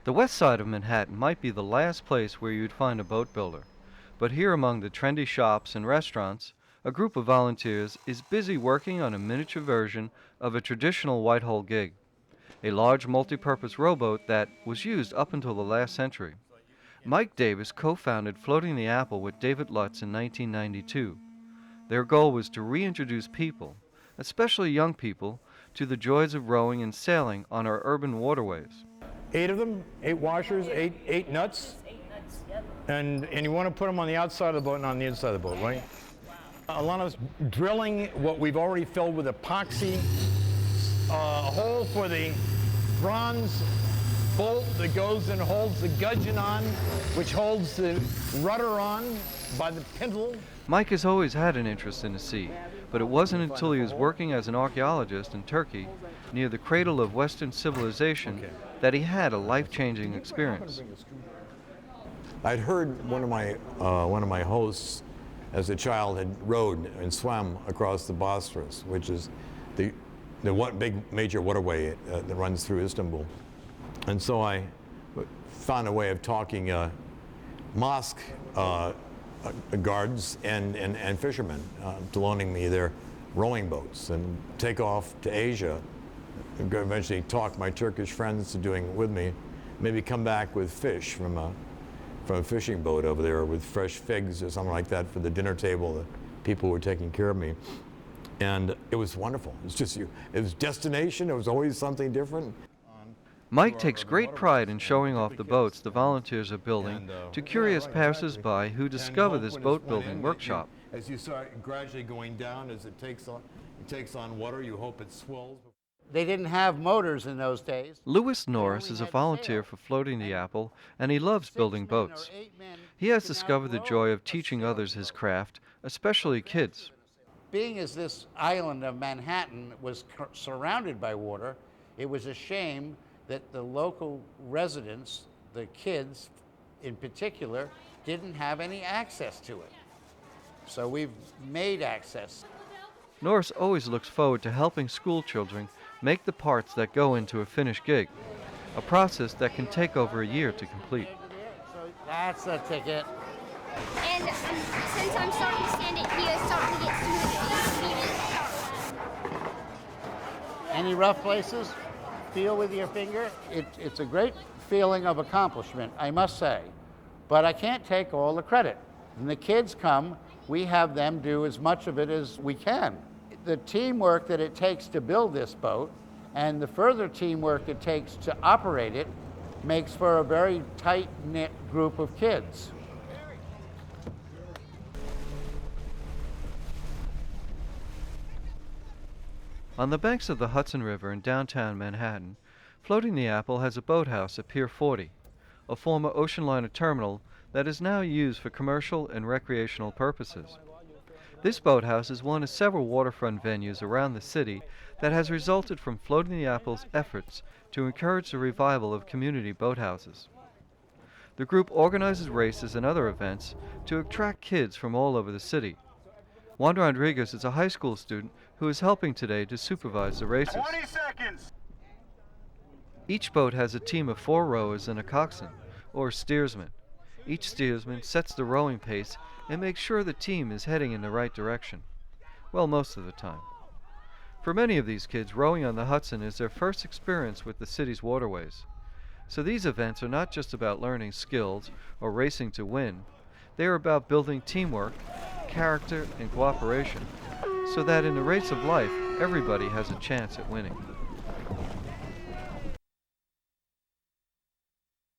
The west side of Manhattan might be the last place where you'd find a boat builder, but here among the trendy shops and restaurants, a group of volunteers is busy working on a miniature version of a traditional Whitehall gig, a large multi-purpose rowboat that was used up until the last century. Mike Davis co-founded Floating the Apple with David Lutz in 1992. Their goal was to reintroduce people, especially young people, to the joys of rowing and sailing on our urban waterways. 8 of them, 8 washers, eight nuts. And you want to put them on the outside of the boat and on the inside of the boat, right? A lot of us drilling what we've already filled with epoxy, a hole for the bronze bolt that goes and holds the gudgeon on, which holds the rudder on by the pintle. Mike has always had an interest in the sea, but it wasn't until he was working as an archaeologist in Turkey, near the cradle of Western civilization, that he had a life-changing experience. I'd heard one of my hosts as a child had rowed and swam across the Bosphorus, which is the one big major waterway that runs through Istanbul. And so I found a way of talking mosque guards and fishermen to loaning me their rowing boats and take off to Asia and eventually talk my Turkish friends to doing it with me, maybe come back with fish from a fishing boat over there with fresh figs or something like that for the dinner table. The people were taking care of me. And it was wonderful. It was destination. It was always something different. Mike takes great pride in showing off the boats the volunteers are building to curious passers-by who discover this boat-building workshop. As you start gradually going down, as it takes on water, you hope it swells. They didn't have motors in those days. Lewis Norris is a volunteer for Floating the Apple, and he loves building boats. He has discovered the joy of teaching others his craft, especially kids. Being as this island of Manhattan was surrounded by water, it was a shame that the local residents, the kids in particular, didn't have any access to it. So we've made access. Norris always looks forward to helping school children make the parts that go into a finished gig, a process that can take over a year to complete. So that's a ticket. And since I'm starting to stand it here, it's starting to get smooth. Any rough places? Feel with your finger? It's a great feeling of accomplishment, I must say. But I can't take all the credit. When the kids come, we have them do as much of it as we can. The teamwork that it takes to build this boat and the further teamwork it takes to operate it makes for a very tight-knit group of kids. On the banks of the Hudson River in downtown Manhattan, Floating the Apple has a boathouse at Pier 40, a former ocean liner terminal that is now used for commercial and recreational purposes. This boathouse is one of several waterfront venues around the city that has resulted from Floating the Apple's efforts to encourage the revival of community boathouses. The group organizes races and other events to attract kids from all over the city. Juan Rodriguez is a high school student who is helping today to supervise the races. 20 seconds! Each boat has a team of 4 rowers and a coxswain, or steersman. Each steersman sets the rowing pace and makes sure the team is heading in the right direction. Well, most of the time. For many of these kids, rowing on the Hudson is their first experience with the city's waterways. So these events are not just about learning skills or racing to win. They are about building teamwork, character, and cooperation, so that in the race of life, everybody has a chance at winning.